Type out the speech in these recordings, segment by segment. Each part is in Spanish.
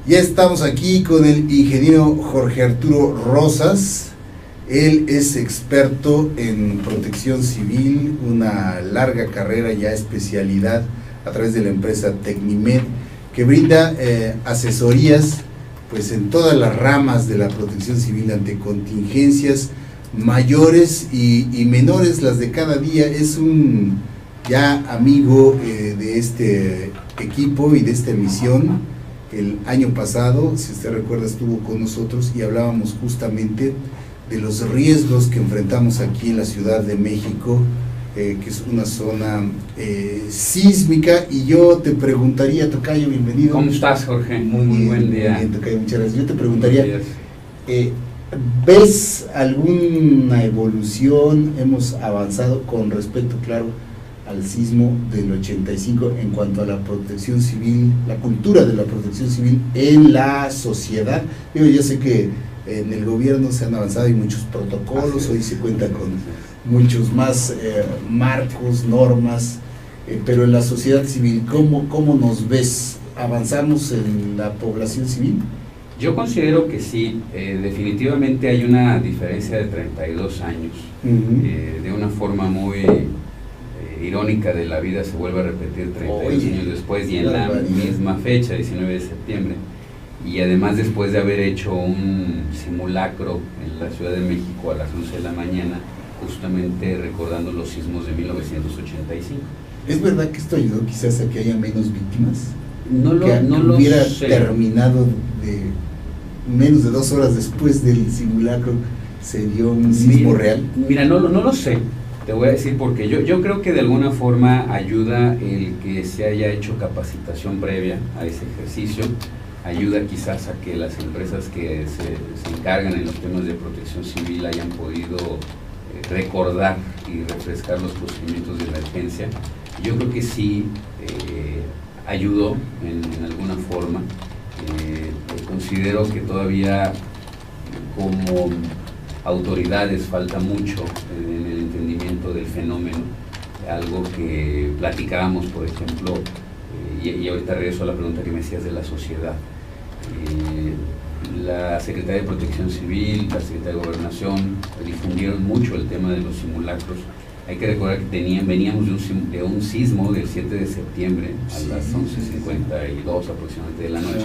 Ya estamos aquí con el ingeniero Jorge Arturo Rosas. Él es experto en protección civil, una larga carrera, ya especialidad a través de la empresa Tecnimed, que brinda asesorías pues en todas las ramas de la protección civil ante contingencias mayores y menores, las de cada día. Es un ya amigo de este equipo y de esta emisión. El año pasado, si usted recuerda, estuvo con nosotros y hablábamos justamente de los riesgos que enfrentamos aquí en la Ciudad de México, que es una zona sísmica. Y yo te preguntaría, Tocayo, bienvenido. ¿Cómo estás, Jorge? Muy buen día. Muy bien, Tocayo, muchas gracias. Yo te preguntaría, ¿ves alguna evolución? ¿Hemos avanzado con respecto, claro, al sismo del 85 en cuanto a la protección civil, la cultura de la protección civil en la sociedad? Yo sé que en el gobierno se han avanzado, hay muchos protocolos, hoy se cuenta con muchos más marcos, normas, pero en la sociedad civil, ¿cómo nos ves? ¿Avanzamos en la población civil? Yo considero que sí, definitivamente hay una diferencia de 32 años, de una forma muy irónica de la vida se vuelve a repetir 32 años después y en la misma fecha, 19 de septiembre, y además después de haber hecho un simulacro en la Ciudad de México a las 11 de la mañana, justamente recordando los sismos de 1985. ¿Es verdad que esto ayudó quizás a que haya menos víctimas? No lo hubiera sé. Terminado de menos de 2 horas después del simulacro, se dio un sismo real. Mira, no lo sé. Te voy a decir porque yo creo que de alguna forma ayuda el que se haya hecho capacitación previa a ese ejercicio, ayuda quizás a que las empresas que se encargan en los temas de protección civil hayan podido recordar y refrescar los procedimientos de emergencia. Yo creo que sí ayudó en alguna forma. Considero que todavía como autoridades falta mucho en el entendimiento del fenómeno, algo que platicábamos, por ejemplo, y ahorita regreso a la pregunta que me hacías de la sociedad. La Secretaría de Protección Civil, la Secretaría de Gobernación difundieron mucho el tema de los simulacros. Hay que recordar que veníamos de un sismo del 7 de septiembre a las 11:52 aproximadamente de la noche,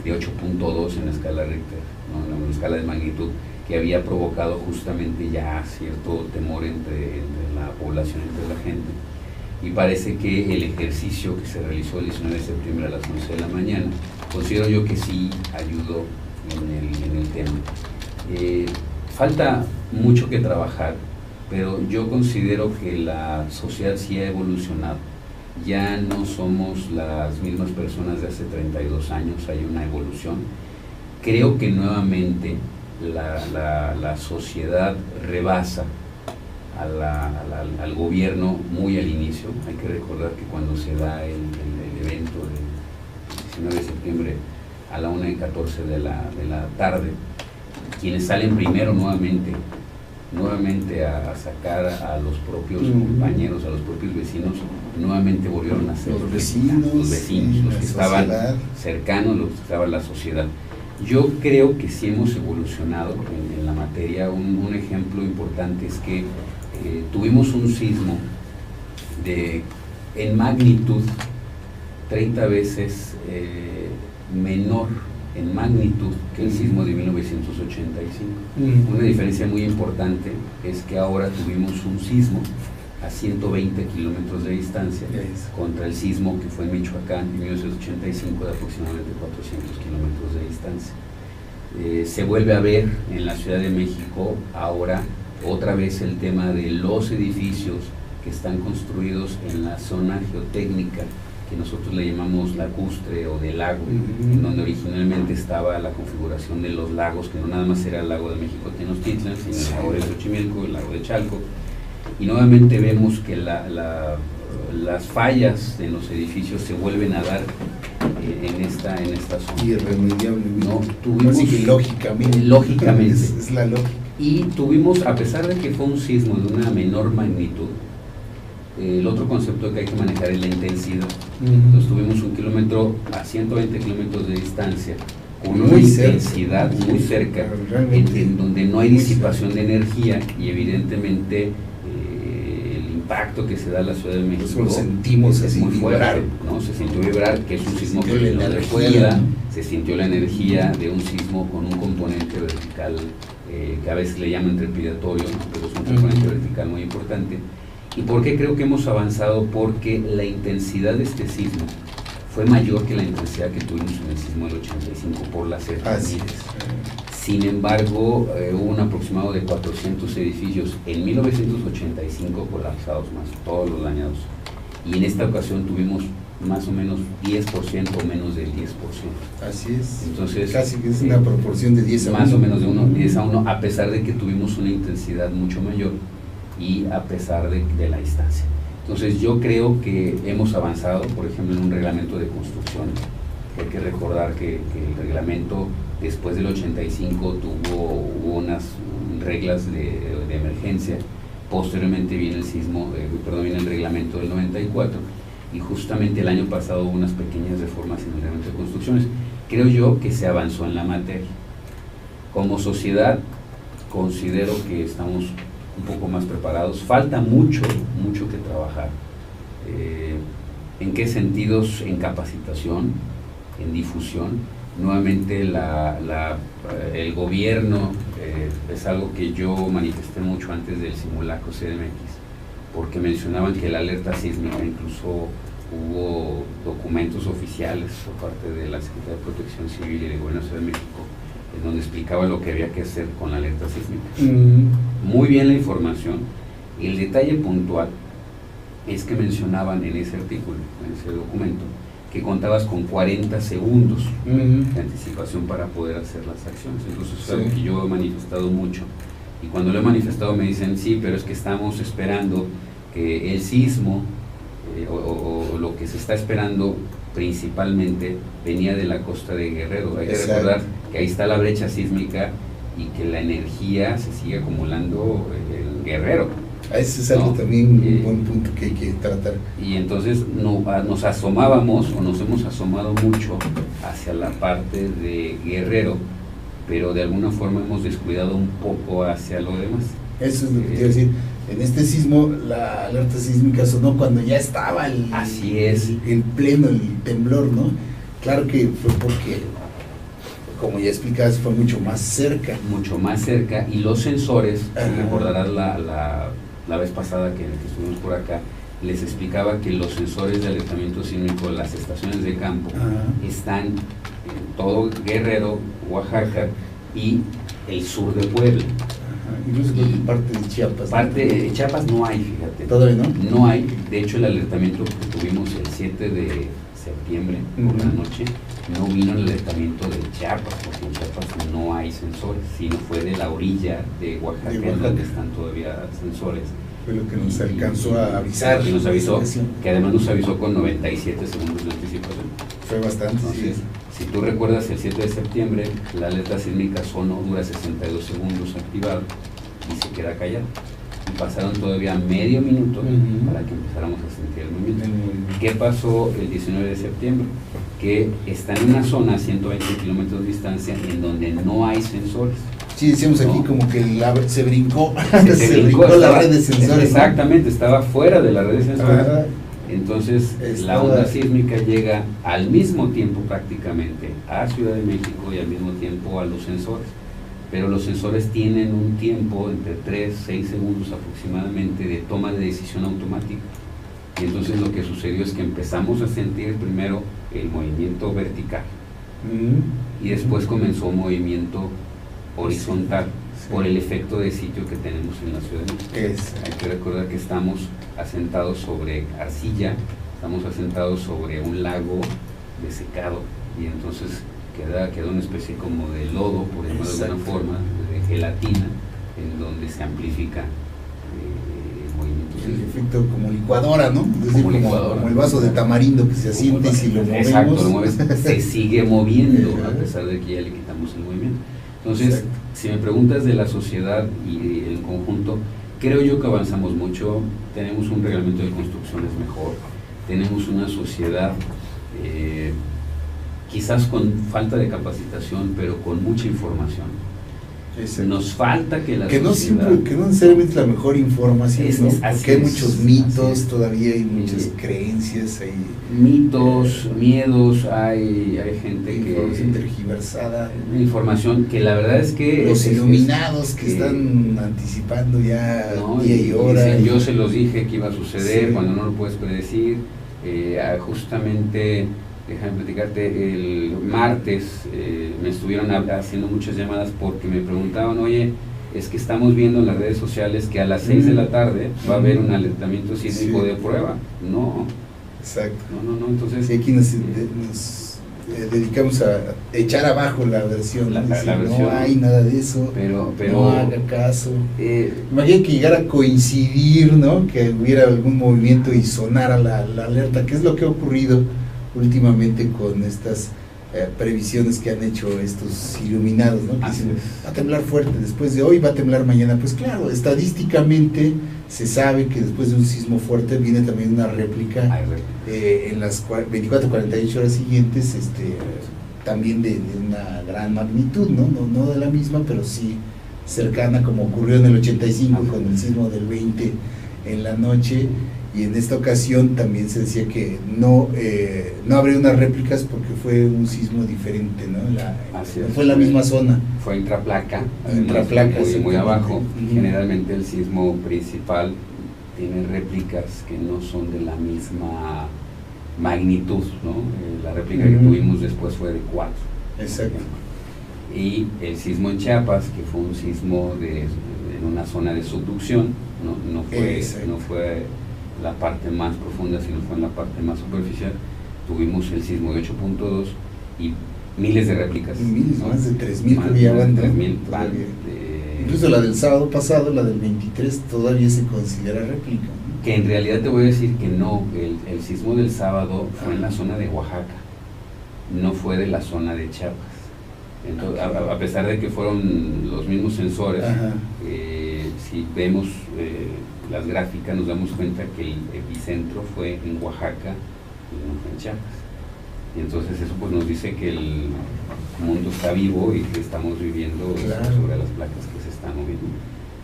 de 8.2 en la escala Richter, ¿no? En la escala de magnitud, que había provocado justamente ya cierto temor entre la población, entre la gente. Y parece que el ejercicio que se realizó el 19 de septiembre a las 11 de la mañana, considero yo que sí ayudó en el tema. Falta mucho que trabajar, pero yo considero que la sociedad sí ha evolucionado. Ya no somos las mismas personas de hace 32 años, hay una evolución. Creo que nuevamente la sociedad rebasa al gobierno muy al inicio. Hay que recordar que cuando se da el evento del 19 de septiembre a la 1:14 de la tarde, quienes salen primero nuevamente a sacar a los propios compañeros, a los propios vecinos, nuevamente volvieron a ser los vecinos, los que estaban cercanos, los que estaban la sociedad. Yo creo que sí hemos evolucionado en la materia. Un ejemplo importante es que tuvimos un sismo en magnitud 30 veces menor en magnitud que el sismo de 1985. Una diferencia muy importante es que ahora tuvimos un sismo a 120 kilómetros de distancia contra el sismo que fue en Michoacán en 1985 de aproximadamente 400 kilómetros de distancia. Se vuelve a ver en la Ciudad de México ahora otra vez el tema de los edificios que están construidos en la zona geotécnica que nosotros le llamamos lacustre o de lago, en donde originalmente estaba la configuración de los lagos, que no nada más era el lago de México Tenochtitlan, sino el lago de Xochimilco, el lago de Chalco, y nuevamente vemos que las fallas en los edificios se vuelven a dar en esta zona. Irremediablemente. No, tuvimos, así que lógicamente. Es la lógica. Y tuvimos, a pesar de que fue un sismo de una menor magnitud, el otro concepto que hay que manejar es la intensidad. Entonces tuvimos un kilómetro a 120 kilómetros de distancia, con una intensidad muy cerca, en donde no hay disipación de energía y evidentemente el impacto que se da a la Ciudad de México lo sentimos es muy fuerte, ¿no? Se sintió vibrar, que es un sismo que vino de fuera, se sintió la energía de un sismo con un componente vertical que a veces le llaman trepidatorio, ¿no? Pero es un componente vertical muy importante. ¿Y por qué creo que hemos avanzado? Porque la intensidad de este sismo fue mayor que la intensidad que tuvimos en el sismo del 85 por la cercanía. Sin embargo, hubo un aproximado de 400 edificios en 1985 colapsados, más todos los dañados. Y en esta ocasión tuvimos más o menos 10% o menos del 10%. Así es. Entonces, casi que es una proporción de 10 a 1. Más o menos de 10 a 1, a pesar de que tuvimos una intensidad mucho mayor y a pesar de la distancia. Entonces yo creo que hemos avanzado, por ejemplo, en un reglamento de construcción. Hay que recordar que el reglamento después del 85 hubo unas reglas de emergencia. Posteriormente viene el viene el reglamento del 94 y justamente el año pasado hubo unas pequeñas reformas en el reglamento de construcciones. Creo yo que se avanzó en la materia. Como sociedad considero que estamos un poco más preparados. Falta mucho que trabajar. ¿En qué sentidos? En capacitación, en difusión. Nuevamente el gobierno es algo que yo manifesté mucho antes del simulacro CDMX, porque mencionaban que la alerta sísmica, incluso hubo documentos oficiales por parte de la Secretaría de Protección Civil y del Gobierno de la Ciudad de México, en donde explicaba lo que había que hacer con la alerta sísmica. Muy bien la información. El detalle puntual es que mencionaban en ese artículo, en ese documento, que contabas con 40 segundos de anticipación para poder hacer las acciones. Entonces es algo que yo he manifestado mucho. Y cuando lo he manifestado me dicen, sí, pero es que estamos esperando que el sismo, o lo que se está esperando principalmente, venía de la costa de Guerrero. Hay que recordar que ahí está la brecha sísmica y que la energía se sigue acumulando en Guerrero. Ese es algo también un buen punto que hay que tratar. Y entonces nos asomábamos, o nos hemos asomado mucho hacia la parte de Guerrero, pero de alguna forma hemos descuidado un poco hacia lo demás. Eso es lo que quiero decir. En este sismo, la alerta sísmica sonó cuando ya estaba así es, el pleno, el temblor, ¿no? Claro que fue porque, como ya explicabas, fue mucho más cerca. Mucho más cerca, y los sensores, si recordarás la vez pasada que estuvimos por acá, les explicaba que los sensores de alertamiento sísmico, las estaciones de campo, están en todo Guerrero, Oaxaca y el sur de Puebla. Incluso parte de Chiapas. Parte de Chiapas no hay, fíjate. ¿Todavía no? No hay. De hecho, el alertamiento que tuvimos el 7 de septiembre por la noche, no vino el alertamiento de Chiapas, porque en Chiapas no hay sensores, sino fue de la orilla de Oaxaca, donde están todavía sensores. Fue lo que nos alcanzó a avisar. Que nos avisó, que además nos avisó con 97 segundos de anticipación. Fue bastante. Entonces, si tú recuerdas, el 7 de septiembre, la alerta sísmica sonó, dura 62 segundos activado y se queda callado. Y pasaron todavía medio minuto para que empezáramos a sentir el movimiento. ¿Qué pasó el 19 de septiembre? Que está en una zona a 120 kilómetros de distancia en donde no hay sensores. Sí, decíamos aquí como que se brincó, se brincó la red de sensores. Exactamente, estaba fuera de la red de sensores. Entonces la onda sísmica llega al mismo tiempo prácticamente a Ciudad de México y al mismo tiempo a los sensores. Pero los sensores tienen un tiempo entre 3-6 segundos aproximadamente de toma de decisión automática. Y entonces lo que sucedió es que empezamos a sentir primero el movimiento vertical y después comenzó un movimiento horizontal por el efecto de sitio que tenemos en la Ciudad de México. Hay que recordar que estamos asentados sobre arcilla, estamos asentados sobre un lago desecado y entonces queda una especie como de lodo, por llamarlo de alguna forma, de gelatina, en donde se amplifica el movimiento. El efecto como licuadora, ¿no? Es decir, como el vaso de tamarindo que se asienta y si lo movemos. Exacto, lo mueves, se sigue moviendo a pesar de que ya le quitamos el movimiento. Entonces, si me preguntas de la sociedad y el conjunto, Creo yo que avanzamos mucho, tenemos un reglamento de construcciones mejor, tenemos una sociedad quizás con falta de capacitación, pero con mucha información. Exacto. Nos falta que la que sociedad... que no necesariamente la mejor información, ¿no? Porque hay muchos mitos, todavía hay muchas creencias, hay mitos, miedos, hay gente información tergiversada, información que la verdad es que los iluminados que están anticipando ya día y hora. Dicen, yo se los dije que iba a suceder, sí, cuando no lo puedes predecir. Justamente, déjame platicarte, el martes me estuvieron haciendo muchas llamadas porque me preguntaban, oye, es que estamos viendo en las redes sociales que a las 6 de la tarde va a haber un alertamiento sísmico, sí, de prueba. No. Exacto. No, entonces... Sí, aquí nos dedicamos a echar abajo la versión, la versión, no hay nada de eso, pero no haga caso. Imagina que llegara a coincidir, ¿no? Que hubiera algún movimiento y sonara la alerta, que es lo que ha ocurrido últimamente con estas previsiones que han hecho estos iluminados, ¿no? Que dicen, va a temblar fuerte, después de hoy va a temblar mañana. Pues claro, estadísticamente se sabe que después de un sismo fuerte viene también una réplica en las 24-48 horas siguientes, también de una gran magnitud, no de la misma, pero sí cercana, como ocurrió en el 85 con el sismo del 20 en la noche. Y en esta ocasión también se decía que no habría unas réplicas porque fue un diferente, ¿no? No fue en la misma zona. Fue intraplaca, muy abajo. Generalmente el sismo principal tiene réplicas que no son de la misma magnitud, ¿no? La réplica que tuvimos después fue de 4. Exacto. Y el sismo en Chiapas, que fue un sismo en una zona de subducción, no fue la parte más profunda, sino fue en la parte más superficial. Tuvimos el sismo de 8.2 y miles de réplicas. Miles, ¿no? Más de 3.000 que ya van. 3.000 incluso la del sábado pasado, la del 23, todavía se considera réplica, ¿no? Que en realidad te voy a decir que no, el sismo del sábado fue en la zona de Oaxaca, no fue de la zona de Chiapas. Entonces, a pesar de que fueron los mismos sensores, si vemos las gráficas nos damos cuenta que el epicentro fue en Oaxaca y no fue en Chiapas. Y entonces eso pues nos dice que el mundo está vivo y que estamos viviendo, claro, sobre las placas que se están moviendo.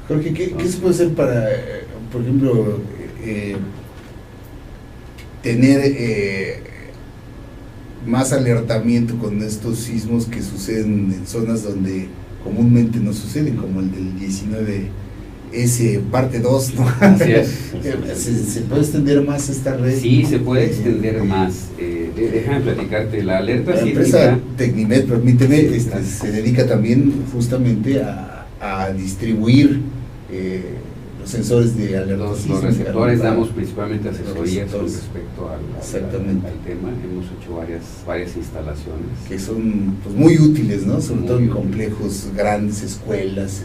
Jorge, ¿qué se puede hacer para, por ejemplo, tener más alertamiento con estos sismos que suceden en zonas donde comúnmente no suceden, como el del 19? Parte 2, ¿no? Así es. ¿Se puede extender más esta red? Sí, se puede extender más. Déjame platicarte, la alerta sísmica... La empresa Tecnimet, permíteme, se dedica también justamente a distribuir los sensores de alerta sísmica. Los receptores, damos principalmente asesorías con respecto al tema. Hemos hecho varias instalaciones. Que son pues, muy útiles, ¿no? Sobre todo en complejos grandes, escuelas,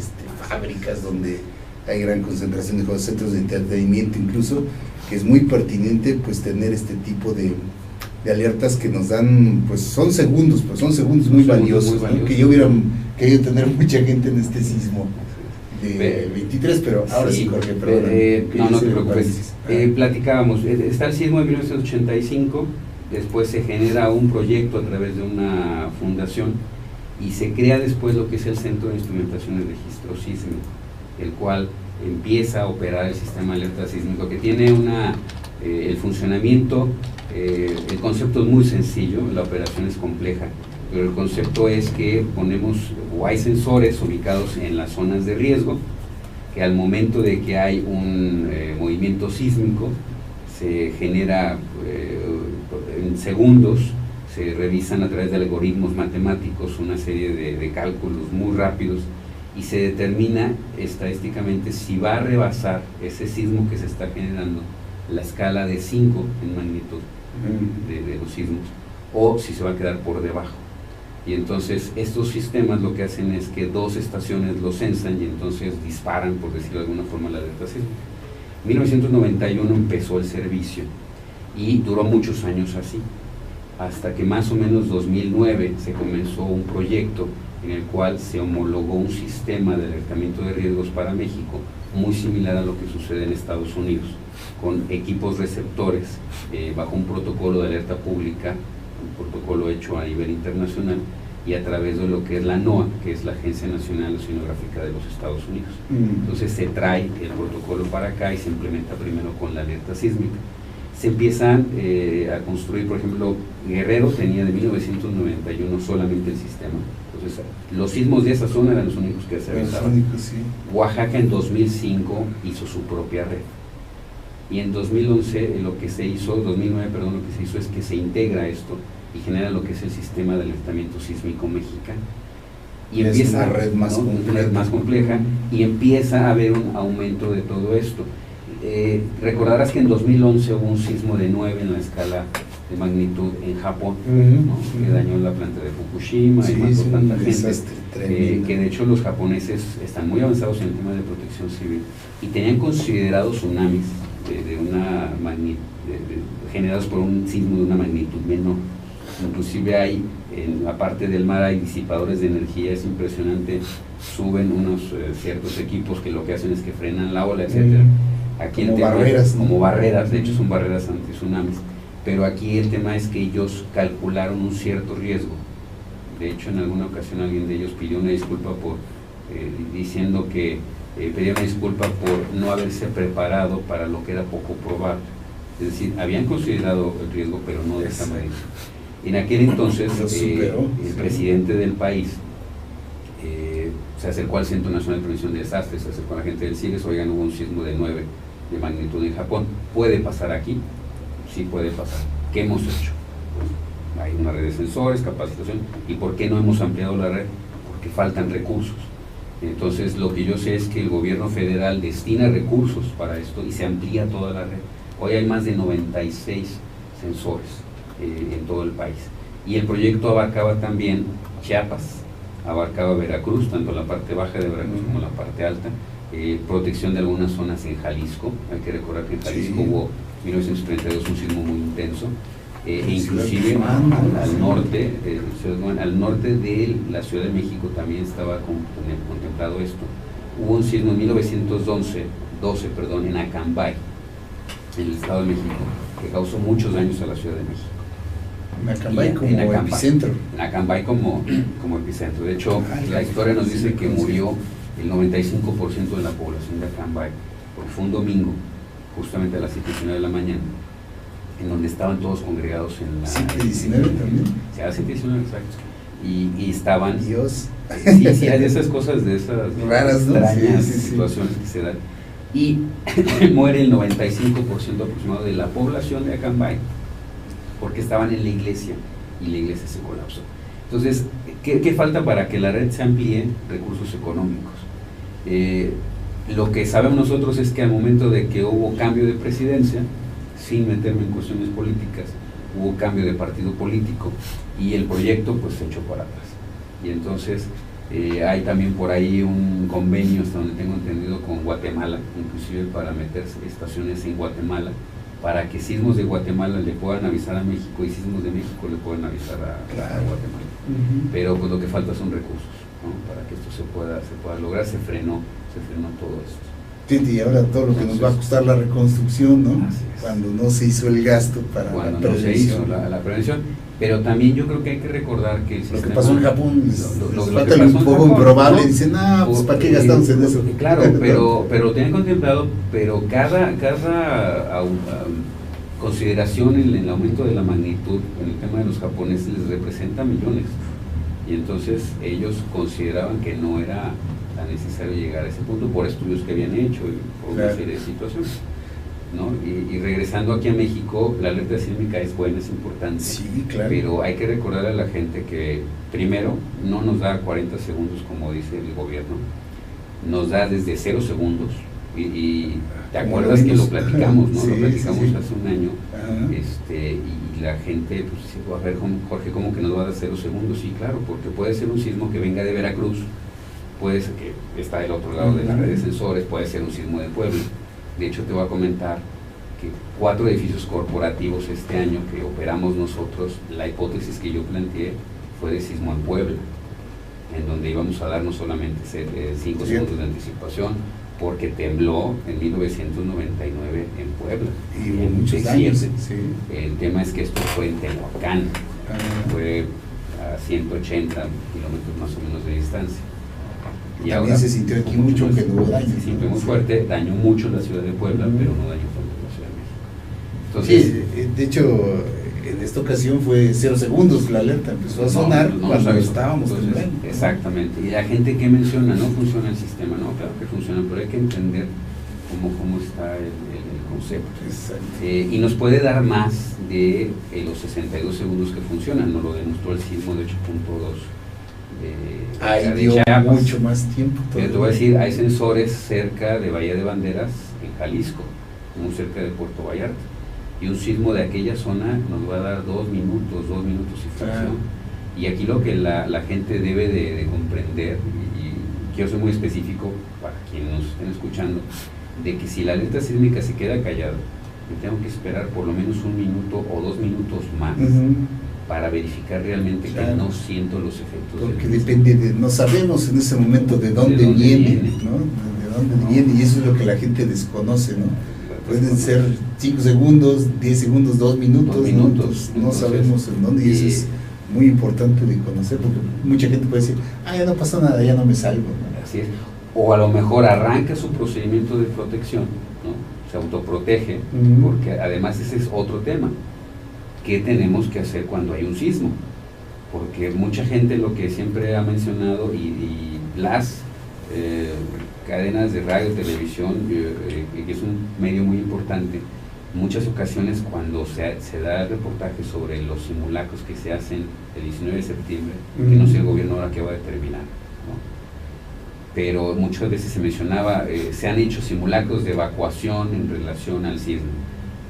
fábricas donde hay gran concentración de centros de entretenimiento incluso, que es muy pertinente pues tener este tipo de alertas que nos dan, pues son segundos muy valiosos, ¿no? Que yo hubiera querido tener mucha gente en este sismo de 23, pero ahora sí, Jorge, perdón. No te preocupes. Platicábamos, está el sismo de 1985, después se genera un proyecto a través de una fundación y se crea después lo que es el Centro de Instrumentación y Registro Sísmico, el cual empieza a operar el sistema de alerta sísmico, que tiene el funcionamiento, el concepto es muy sencillo, la operación es compleja, pero el concepto es que hay sensores ubicados en las zonas de riesgo, que al momento de que hay un movimiento sísmico, se genera en segundos, se revisan a través de algoritmos matemáticos una serie de cálculos muy rápidos y se determina estadísticamente si va a rebasar ese sismo que se está generando la escala de 5 en magnitud de los sismos, o si se va a quedar por debajo. Y entonces estos sistemas lo que hacen es que 2 estaciones lo censan y entonces disparan, por decirlo de alguna forma, la alerta sísmica. En 1991 empezó el servicio y duró muchos años así, hasta que más o menos 2009 se comenzó un proyecto en el cual se homologó un sistema de alertamiento de riesgos para México muy similar a lo que sucede en Estados Unidos, con equipos receptores bajo un protocolo de alerta pública, un protocolo hecho a nivel internacional y a través de lo que es la NOAA, que es la Agencia Nacional Oceanográfica de los Estados Unidos. Entonces se trae el protocolo para acá y se implementa primero con la alerta sísmica. Se empiezan a construir, por ejemplo, Guerrero tenía de 1991 solamente el sistema. Entonces, los sismos de esa zona eran los únicos que se avisaban. Sí. Oaxaca en 2005 hizo su propia red. Y en 2011, lo que se hizo, 2009, perdón, lo que se hizo es que se integra esto y genera lo que es el sistema de alertamiento sísmico mexicano. Y es empieza una red más, una red más compleja y empieza a haber un aumento de todo esto. Recordarás que en 2011 hubo un sismo de 9 en la escala de magnitud en Japón, ¿no? Que dañó la planta de Fukushima y mató tanta gente, que de hecho los japoneses están muy avanzados en el tema de protección civil y tenían considerados tsunamis de una magnitud, generados por un sismo de una magnitud menor. Inclusive hay, en la parte del mar hay disipadores de energía, es impresionante, suben unos ciertos equipos que lo que hacen es que frenan la ola, etcétera. Aquí como el tema barreras, ¿no? Como barreras, de hecho son barreras anti-tsunamis, pero aquí el tema es que ellos calcularon un cierto riesgo. De hecho, en alguna ocasión alguien de ellos pidió una disculpa por diciendo que pedía una disculpa por no haberse preparado para lo que era poco probable. Es decir, habían considerado el riesgo, pero no de esa manera. En aquel entonces, el presidente del país se acercó al Centro Nacional de Prevención de Desastres, se acercó a la gente del CIDES, oigan, hubo un sismo de 9 de magnitud en Japón. ¿Puede pasar aquí? Sí puede pasar. ¿Qué hemos hecho? Pues, hay una red de sensores, capacitación. ¿Y por qué no hemos ampliado la red? Porque faltan recursos. Entonces, lo que yo sé es que el gobierno federal destina recursos para esto y se amplía toda la red. Hoy hay más de 96 sensores en todo el país. Y el proyecto abarcaba también Chiapas, abarcaba Veracruz, tanto la parte baja de Veracruz como la parte alta, protección de algunas zonas en Jalisco. Hay que recordar que en Jalisco hubo en 1932 un sismo muy intenso, inclusive al norte de la Ciudad de México también estaba contemplado esto. Hubo un sismo en 1912 en Acambay, en el Estado de México, que causó muchos daños a la Ciudad de México. En Acambay como epicentro. En Acambay como epicentro. De hecho, la historia nos dice que murió el 95% de la población de Acambay, porque fue un domingo, justamente a las 7:19 de la mañana, en donde estaban todos congregados en la... 7:19 también. Sí, a las 7:19, exacto. Y estaban... Dios. Sí, hay de esas cosas, de esas raras, ¿no? Extrañas situaciones que se dan. Y muere el 95% aproximado de la población de Acambay, porque estaban en la iglesia y la iglesia se colapsó. Entonces, ¿qué falta para que la red se amplíe? Recursos económicos. Lo que sabemos nosotros es que al momento de que hubo cambio de presidencia, sin meterme en cuestiones políticas, hubo cambio de partido político y el proyecto pues se echó para atrás. Y entonces hay también por ahí un convenio, hasta donde tengo entendido, con Guatemala, inclusive para meter estaciones en Guatemala, para que sismos de Guatemala le puedan avisar a México y sismos de México le puedan avisar a Guatemala. Pero pues lo que falta son recursos, ¿no? Para que esto se pueda lograr. Se frenó todo esto. Y ahora todo lo que nos va a costar la reconstrucción, ¿no? Cuando no se hizo el gasto para cuando la prevención. No se hizo la prevención. Pero también yo creo que hay que recordar que el lo sistema... que pasó en Japón, lo falta un poco improbable, ¿no? Dicen, pues ¿para qué gastamos en eso? Claro, pero tenían contemplado, pero cada consideración en el aumento de la magnitud en el tema de los japoneses les representa millones. Y entonces ellos consideraban que no era tan necesario llegar a ese punto por estudios que habían hecho y por una serie de situaciones, ¿no? Y regresando aquí a México, la alerta sísmica es buena, es importante, sí, claro. Pero hay que recordar a la gente que primero no nos da 40 segundos como dice el gobierno, nos da desde 0 segundos y te acuerdas que lo platicamos, ¿no? Sí, lo platicamos sí. hace un año, y la gente pues dice, a ver Jorge, ¿cómo que nos va a dar 0 segundos? Sí, claro, porque puede ser un sismo que venga de Veracruz, puede ser que está del otro lado de la red de sensores, puede ser un sismo de Puebla. De hecho, te voy a comentar que 4 edificios corporativos este año que operamos nosotros, la hipótesis que yo planteé fue de sismo en Puebla, en donde íbamos a dar no solamente 5 segundos de anticipación, porque tembló en 1999 en Puebla. Y hubo muchos daños. Sí. El tema es que esto fue en Tehuacán, fue a 180 kilómetros más o menos de distancia. Y también se sintió aquí mucho que no hubo daño. Se sintió muy fuerte, dañó mucho la ciudad de Puebla, pero no dañó tanto la Ciudad de México. Entonces, sí, de hecho, en esta ocasión fue 0 segundos la alerta, empezó a sonar cuando estábamos temblando. Exactamente, y la gente que menciona, no funciona el sistema, no, claro que funciona, pero hay que entender cómo está el concepto. Y nos puede dar más de los 62 segundos que funcionan, nos lo demostró el sismo de 8.2 de dio Chiapas. Mucho más tiempo. Pero te voy a decir, hay sensores cerca de Bahía de Banderas, en Jalisco, muy cerca de Puerto Vallarta. Y un sismo de aquella zona nos va a dar 2 minutos y fracción. Y aquí lo que la gente debe de comprender, y quiero ser muy específico para quienes nos estén escuchando, de que si la alerta sísmica se queda callada, yo tengo que esperar por lo menos 1 minuto o 2 minutos más para verificar realmente que no siento los efectos. Porque depende de, no sabemos en ese momento de dónde viene, ¿no? De dónde viene, y eso es lo que la gente desconoce, ¿no? Pueden ser 5 segundos, 10 segundos, 2 minutos, no sabemos en dónde, y eso es muy importante de conocer, porque mucha gente puede decir, ya no pasa nada, ya no me salgo, ¿no? Así es. O a lo mejor arranca su procedimiento de protección, ¿no? Se autoprotege, porque además ese es otro tema. ¿Qué tenemos que hacer cuando hay un sismo? Porque mucha gente lo que siempre ha mencionado, y las cadenas de radio, televisión, que es un medio muy importante, en muchas ocasiones cuando se da el reportaje sobre los simulacros que se hacen el 19 de septiembre, que no sé el gobierno ahora qué va a determinar, ¿no? Pero muchas veces se mencionaba, se han hecho simulacros de evacuación en relación al sismo.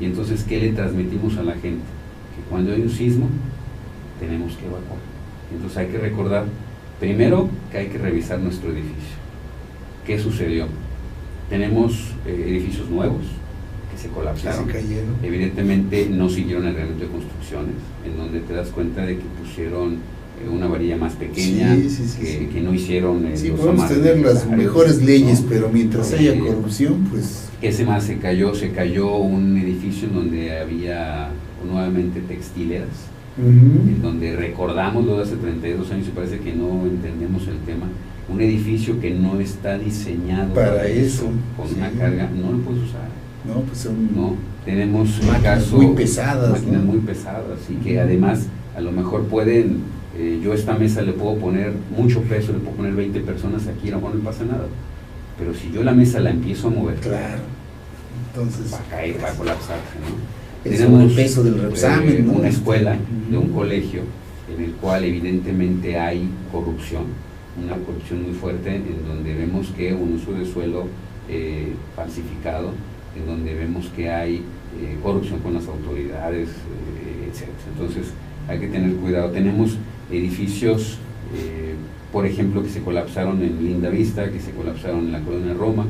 Y entonces, ¿qué le transmitimos a la gente? Que cuando hay un sismo, tenemos que evacuar. Entonces hay que recordar, primero, que hay que revisar nuestro edificio. ¿Qué sucedió? Tenemos edificios nuevos que se colapsaron. Evidentemente no siguieron el reglamento de construcciones, en donde te das cuenta de que pusieron una varilla más pequeña, que no hicieron podemos tener las mejores leyes, ¿no? Pero mientras haya corrupción, pues... Ese más se cayó un edificio en donde había nuevamente textileras, en donde recordamos lo de hace 32 años y parece que no entendemos el tema. Un edificio que no está diseñado para eso, con una carga, no lo puedes usar. No, pues son tenemos máquinas muy pesadas. Máquinas muy pesadas, y que además a lo mejor pueden, yo a esta mesa le puedo poner mucho peso, le puedo poner 20 personas aquí, no pasa nada. Pero si yo la mesa la empiezo a mover, entonces va a caer, va a colapsarse, ¿no? Tenemos el peso del reexamen, una escuela de un colegio en el cual evidentemente hay corrupción, una corrupción muy fuerte, en donde vemos que un uso de suelo falsificado, en donde vemos que hay corrupción con las autoridades, etc. Entonces hay que tener cuidado. Tenemos edificios, por ejemplo, que se colapsaron en Linda Vista, que se colapsaron en la Colonia Roma,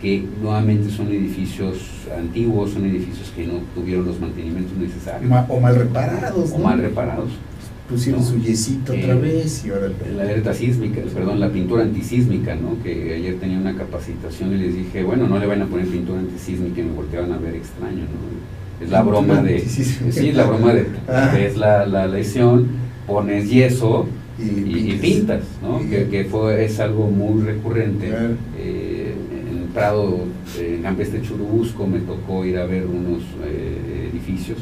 que nuevamente son edificios antiguos, son edificios que no tuvieron los mantenimientos necesarios. O mal reparados. O mal reparados. Pusieron su yesito otra vez y ahora... La alerta sísmica, la pintura antisísmica, ¿no? Que ayer tenía una capacitación y les dije, bueno, no le van a poner pintura antisísmica, y me volteaban a ver extraño, ¿no? Es la broma de... Sí, la broma de... Es la lesión, pones yeso y pintas, ¿no? Es algo muy recurrente. En Prado, en Campestre Churubusco, me tocó ir a ver unos edificios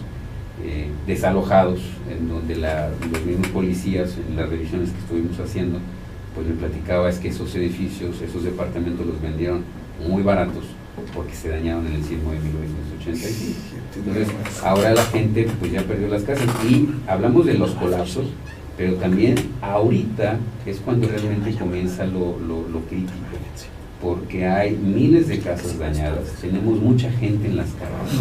desalojados, en donde los mismos policías, en las revisiones que estuvimos haciendo, pues me platicaba es que esos edificios, esos departamentos los vendieron muy baratos porque se dañaron en el sismo de 1985. Entonces ahora la gente pues ya perdió las casas, y hablamos de los colapsos, pero también ahorita es cuando realmente comienza lo crítico, porque hay miles de casas dañadas, tenemos mucha gente en las calles,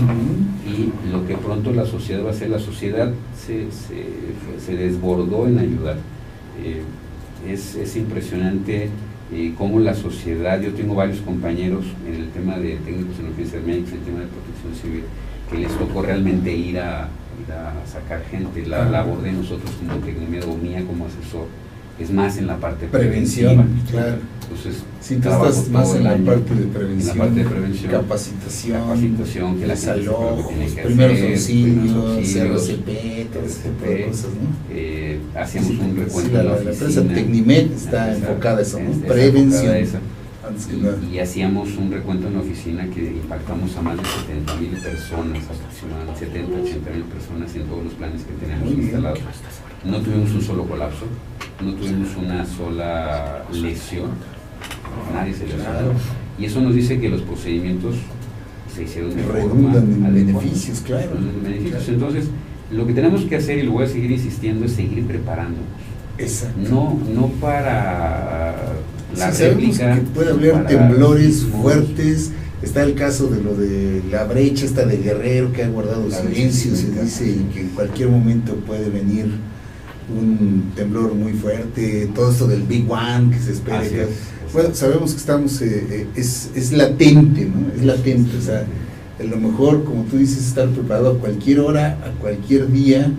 y lo que pronto la sociedad va a hacer, la sociedad se desbordó en ayudar. Es impresionante cómo la sociedad, yo tengo varios compañeros en el tema de técnicos en urgencias médicas, en el tema de protección civil, que les tocó realmente ir a sacar gente. La labor de nosotros como Tecnomed o mía como asesor es más en la parte prevención, claro. Entonces, si tú estás más en la parte de prevención, capacitación, que la desalojos, primeros auxilios, CRCP, todo ese tipo de cosas, ¿no? Hacíamos un recuento en la oficina. La empresa Tecnimed está enfocada a eso, ¿no? Prevención. Y hacíamos un recuento en la oficina que impactamos a más de 70,000 personas, aproximadamente 70-80,000 personas en todos los planes que teníamos instalados. No tuvimos un solo colapso, no tuvimos una sola lesión, nadie se lesionó. Y eso nos dice que los procedimientos se hicieron de forma en beneficios, claro. Entonces, lo que tenemos que hacer, y lo voy a seguir insistiendo, es seguir preparándonos. Exacto. No para la réplica. Que puede haber temblores fuertes. Está el caso de lo de la brecha esta de Guerrero, que ha guardado silencio, se dice, y que en cualquier momento puede venir un temblor muy fuerte. Todo esto del Big One que se espera. Bueno, sabemos que estamos, es latente, ¿no? Es latente, o sea, a lo mejor, como tú dices, estar preparado a cualquier hora, a cualquier día.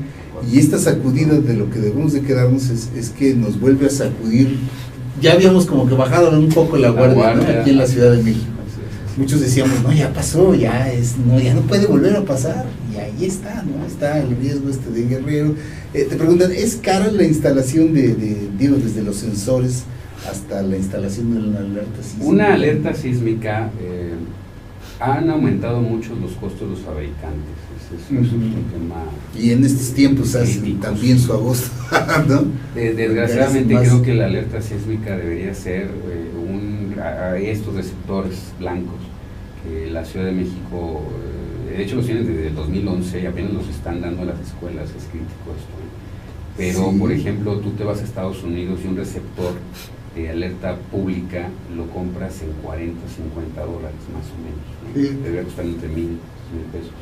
Y esta sacudida de lo que debemos de quedarnos es que nos vuelve a sacudir. Ya habíamos como que bajado un poco la guardia, ¿no? Aquí en la Ciudad de México. Muchos decíamos, no, ya pasó, ya no puede volver a pasar. Y ahí está, ¿no? Está el riesgo de Guerrero. Te preguntan, ¿es cara la instalación desde los sensores hasta la instalación de una alerta sísmica? Una alerta sísmica, han aumentado mucho los costos de los fabricantes. Es un tema. Y en estos tiempos hace también su agosto, ¿no? Desgraciadamente creo que la alerta sísmica debería ser a estos receptores blancos que la Ciudad de México, de hecho los tienen desde el 2011 y apenas los están dando a las escuelas, es crítico esto. Pero por ejemplo, tú te vas a Estados Unidos y un receptor de alerta pública lo compras en $40-50 más o menos, ¿no? Debería costar entre $1,000 y $2,000 pesos.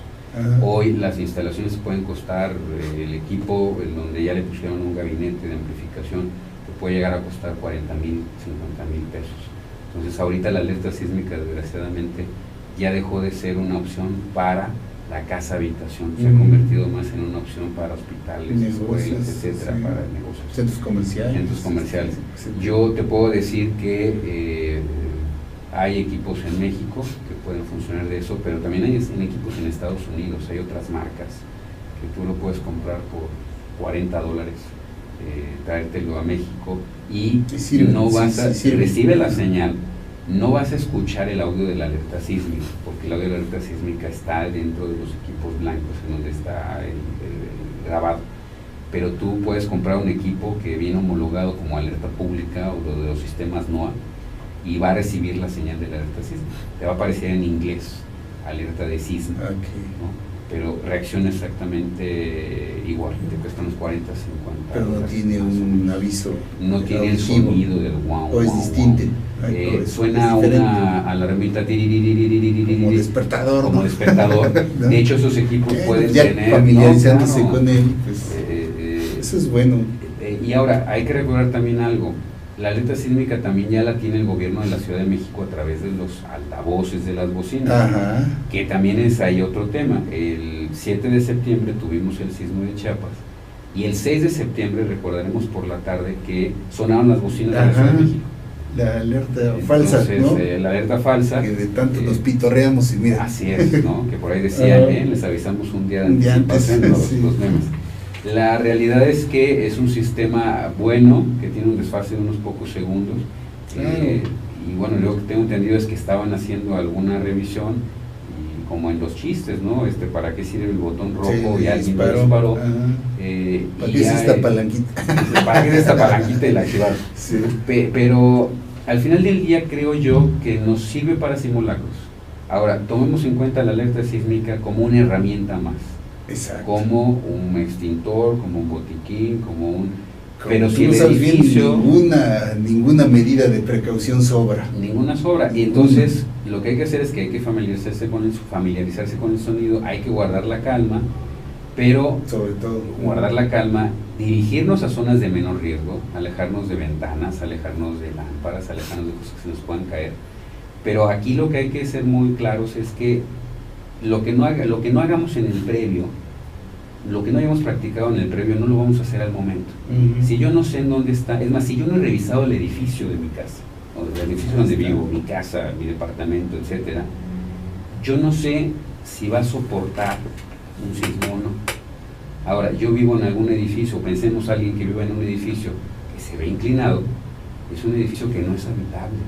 Hoy las instalaciones pueden costar, el equipo en donde ya le pusieron un gabinete de amplificación, que puede llegar a costar $40,000, $50,000 pesos. Entonces ahorita la alerta sísmica desgraciadamente ya dejó de ser una opción para la casa habitación, se ha convertido más en una opción para hospitales, escuelas, etcétera, para negocios. Centros comerciales. Yo te puedo decir que hay equipos en México que pueden funcionar de eso, pero también hay equipos en Estados Unidos, hay otras marcas que tú lo puedes comprar por $40, traértelo a México y no vas a recibe la señal, no vas a escuchar el audio de la alerta sísmica, porque el audio de la alerta sísmica está dentro de los equipos blancos en donde está el grabado, pero tú puedes comprar un equipo que viene homologado como alerta pública o lo de los sistemas NOAA y va a recibir la señal de la alerta sísmica. Te va a aparecer en inglés, alerta de sismo, ¿no? Pero reacciona exactamente igual, te cuesta unos 40-50. Pero no tiene un aviso. No tiene el sonido del wow. O es distinto. Suena una alarmita como despertador. Como despertador. ¿No? De hecho, esos equipos pueden tener. Familiarizándose con él, pues, eso es bueno. Y ahora, hay que recordar también algo. La alerta sísmica también ya la tiene el gobierno de la Ciudad de México a través de los altavoces de las bocinas, que también es ahí otro tema. El 7 de septiembre tuvimos el sismo de Chiapas y el 6 de septiembre recordaremos por la tarde que sonaron las bocinas de la Ciudad de México. La alerta falsa, ¿no? La alerta falsa. Que de tanto nos pitorreamos y mira. Así es, ¿no? Que por ahí decían, les avisamos un día de anticipación, los memes. La realidad es que es un sistema bueno, que tiene un desfase de unos pocos segundos. Y bueno, lo que tengo entendido es que estaban haciendo alguna revisión, y como en los chistes, ¿no? ¿Para qué sirve el botón rojo? Y alguien lo disparó. ¿Para qué es esta palanquita? ¿Para qué es esta palanquita y la activaron? Sí. Pero al final del día creo yo que nos sirve para simulacros. Ahora, tomemos en cuenta la alerta sísmica como una herramienta más. Exacto. Como un extintor, como un botiquín, pero si el edificio, ninguna medida de precaución sobra. Ninguna sobra. Y entonces lo que hay que hacer es que hay que familiarizarse con el sonido, hay que guardar la calma, pero sobre todo guardar la calma, dirigirnos a zonas de menor riesgo, alejarnos de ventanas, alejarnos de lámparas, alejarnos de cosas que se nos puedan caer. Pero aquí lo que hay que ser muy claros es que lo que no hagamos en el previo lo que no hayamos practicado en el previo no lo vamos a hacer al momento. Si yo no sé en dónde está, es más, si yo no he revisado el edificio de mi casa, o el edificio donde vivo, mi casa, mi departamento, etcétera, yo no sé si va a soportar un sismo o no. Ahora, yo vivo en algún edificio, pensemos a alguien que viva en un edificio que se ve inclinado, es un edificio que no es habitable.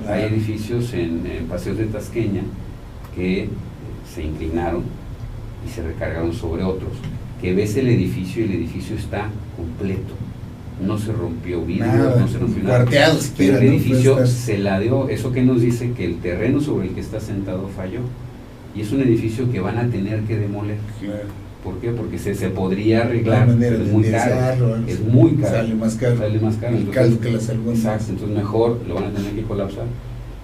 Hay edificios en Paseos de Tasqueña que se inclinaron y se recargaron sobre otros, que ves el edificio y el edificio está completo, no se rompió vidrio, no se rompió nada, pero el edificio se ladeó. Eso que nos dice que el terreno sobre el que está sentado falló, y es un edificio que van a tener que demoler. ¿Por qué? Porque se podría arreglar, pero es muy caro, es muy caro, sale más caro, entonces, que las algunas. Exacto, entonces mejor lo van a tener que colapsar.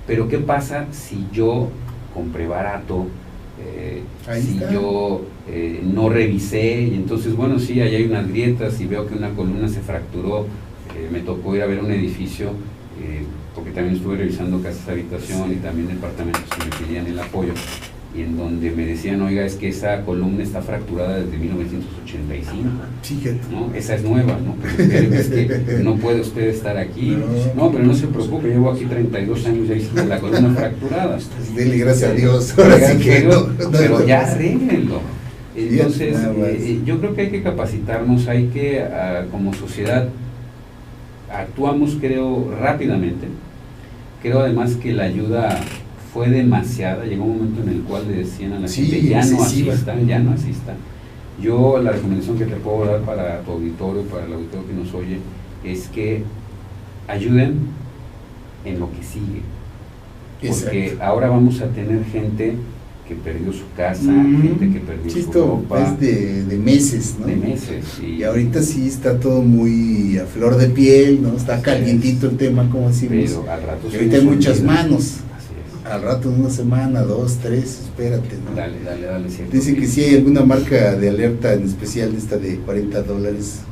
Pero ¿qué pasa si yo compré barato, yo no revisé, y entonces, bueno, sí, ahí hay unas grietas y veo que una columna se fracturó, me tocó ir a ver un edificio, porque también estuve revisando casas de habitación y también departamentos que me pedían el apoyo, y en donde me decían, oiga, es que esa columna está fracturada desde 1985, ¿no? Esa es nueva, ¿no? Pero es que no puede usted estar aquí. No, pero no se preocupe, llevo aquí 32 años y ahí está la columna fracturada. Dele gracias a Dios. Pero ya arréglenlo. Entonces, yo creo que hay que capacitarnos, hay que, como sociedad, actuamos, creo, rápidamente. Creo además que la ayuda fue demasiada, llegó un momento en el cual le decían a la gente, ya no asistan. Yo la recomendación que te puedo dar para tu auditorio, para el auditorio que nos oye, es que ayuden en lo que sigue. Porque Exacto. Ahora vamos a tener gente que perdió su casa, gente que perdió su ropa. Es de meses, ¿no? De meses. Y ahorita sí está todo muy a flor de piel, ¿no? Está calientito el tema, como decimos. Pero al rato y ahorita hay muchas manos. Así es. Al rato, una semana, 2, 3, espérate, ¿no? Dale, cierto. Dicen que sí hay alguna marca de alerta en especial, esta de $40,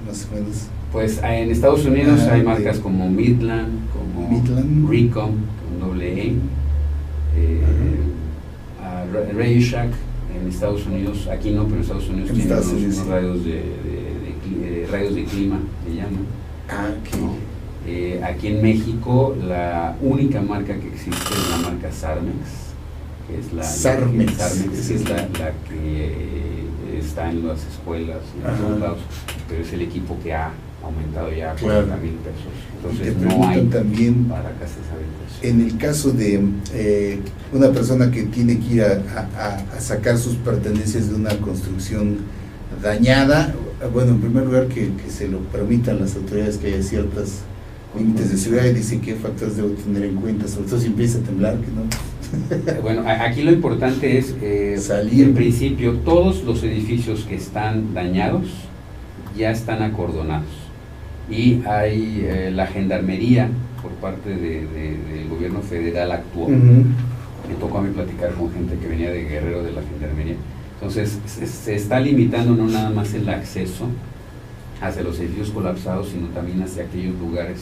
más o menos. Pues en Estados Unidos hay marcas como Midland, como Recom, con doble Radio Shack en Estados Unidos, aquí no, pero en Estados Unidos tienen unos radios de clima, le llaman. Aquí en México la única marca que existe es la marca Sarmex, que es la que está en las escuelas, en todos lados, pero es el equipo que ha aumentado ya a 40,000 pesos. Entonces no hay también para casas habitación. En el caso de una persona que tiene que ir a sacar sus pertenencias de una construcción dañada, bueno, en primer lugar que se lo permitan las autoridades, que haya ciertos límites de seguridad, y dice qué factores debo tener en cuenta, sobre todo si empieza a temblar, que no. Bueno, aquí lo importante es salir. En principio, todos los edificios que están dañados ya están acordonados, y hay la gendarmería por parte del gobierno federal actuó. Me tocó a mí platicar con gente que venía de Guerrero, de la gendarmería. Entonces se está limitando no nada más el acceso hacia los edificios colapsados, sino también hacia aquellos lugares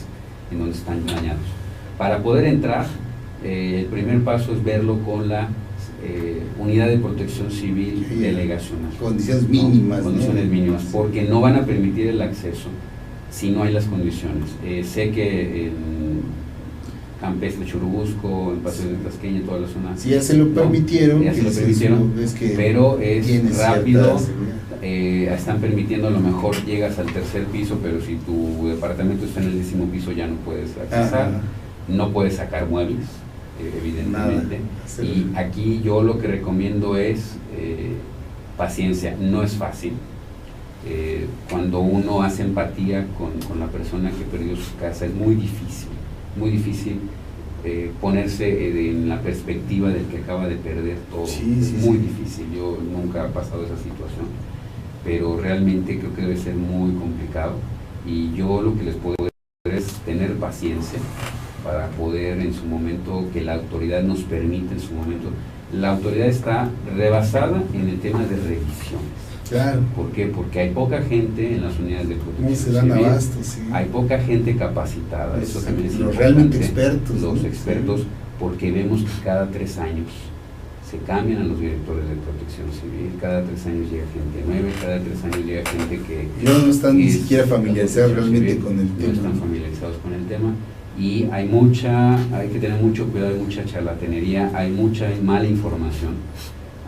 en donde están dañados. Para poder entrar, el primer paso es verlo con la unidad de protección civil delegacional. Condiciones mínimas. Condiciones mínimas, porque no van a permitir el acceso si no hay las condiciones. Sé que en Campestre, Churubusco, en Paseos de Tasqueña, toda la zona. Sí, ya se lo permitieron. Ya se lo permitieron, pero es rápido. Están permitiendo, a lo mejor llegas al tercer piso, pero si tu departamento está en el 10º piso ya no puedes accesar. No puedes sacar muebles, evidentemente. Y aquí yo lo que recomiendo es paciencia. No es fácil. Cuando uno hace empatía con la persona que perdió su casa, es muy difícil ponerse en la perspectiva del que acaba de perder todo. Es muy difícil. Yo nunca he pasado esa situación, pero realmente creo que debe ser muy complicado, y yo lo que les puedo decir es tener paciencia para poder en su momento, que la autoridad nos permite en su momento. La autoridad está rebasada en el tema de revisiones. Claro. ¿Por qué? Porque hay poca gente en las unidades de protección no se dan civil, abasto, hay poca gente capacitada, eso también es los realmente expertos. Los expertos, porque vemos que cada 3 años se cambian a los directores de protección civil, cada 3 años llega gente nueva, cada 3 años llega gente que... No están ni siquiera familiarizados realmente civil, con el tema. No están familiarizados con el tema, y hay que tener mucho cuidado, hay mucha charlatanería, hay mucha mala información.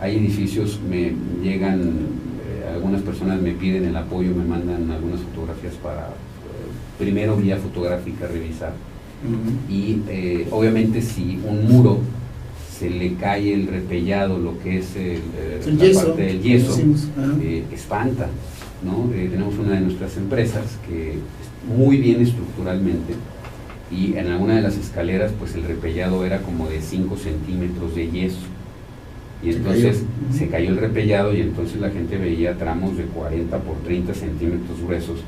Hay edificios, me llegan, algunas personas me piden el apoyo, me mandan algunas fotografías para, primero vía fotográfica, revisar. Y obviamente si un muro se le cae el repellado, lo que es la yeso, parte del yeso, espanta, ¿no? Tenemos una de nuestras empresas que es muy bien estructuralmente, y en alguna de las escaleras pues el repellado era como de 5 centímetros de yeso, y entonces se cayó el repellado, y entonces la gente veía tramos de 40 por 30 centímetros gruesos.